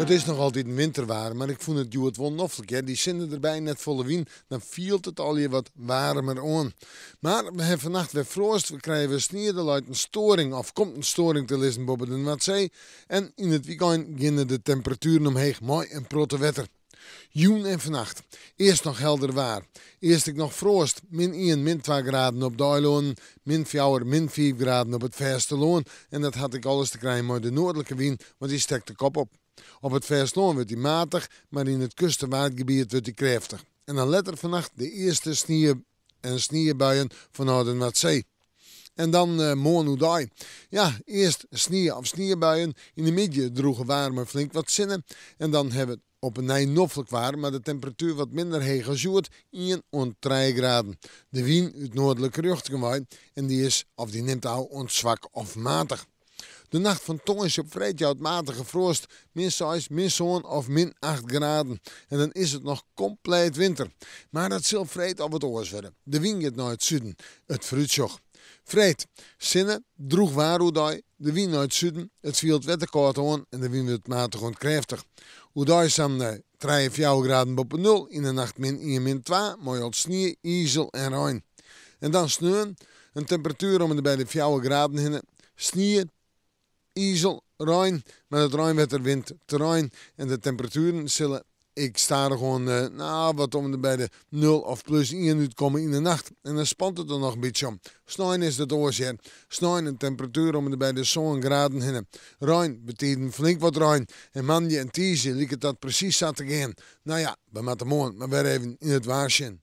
Het is nog altijd een winterwaar, maar ik vond het duurt wel noffelijk. Ja. Die zinnen erbij net volle wien, dan viel het al je wat warmer aan. Maar we hebben vannacht weer frost, we krijgen sneeuw, een storing, of komt een storing te lezen boven de Noordzee. En in het weekend beginnen de temperaturen omheen, mooi en protte wetter. Joen en vannacht. Eerst nog helder waar. Eerst ik nog frost. -1, -2 graden op de eilonen. -4, -5 graden op het Versteloon. En dat had ik alles te krijgen met de noordelijke wind, want die steekt de kop op. Op het Versteloon wordt die matig, maar in het kustenwaardgebied wordt die krachtig. En dan let er vannacht de eerste sneeuw en sneeuwbuien vanuit de Noordzee. En dan morgen. Ja, eerst sneeuw of sneeuwbuien. In de midden droegen warm flink wat zinnen. En dan hebben we het op een nij noffelijk waar, maar de temperatuur wat minder heeg als 1 en 3 graden. De wind uit noordelijke richting waait en die neemt al zwak of matig. De nacht van tong is op vrijdag matige frost, -6, -7 of -8 graden. En dan is het nog compleet winter. Maar dat zal vreed al wat oors worden. De wind gaat naar het zuiden, het fruitsjoch. Vreed, zinnen, droeg waar de wind naar het zuiden, het viel wetterkoud aan en de wind wordt matig en krachtig. Oedai is dan 3 of 4 graden boven nul, in de nacht -1, -2, mooi als sneeuw, ijzel en rein. En dan sneeuw, een temperatuur om bij de 4 graden heen, sneeuw, ijzel, rein, met het reinwetterwind terrein en de temperaturen zullen, ik sta er gewoon wat om bij de 0 of +1 uitkomen in de nacht. En dan spant het er nog een beetje om. Sneeuw is het oorzien. Sneeuw een temperatuur om bij de zo'n graden heen. Rein betekent flink wat rein. En maandag en tiesje liep het dat precies zat te gaan. Nou ja, we moeten morgen maar weer even in het waarschuwen.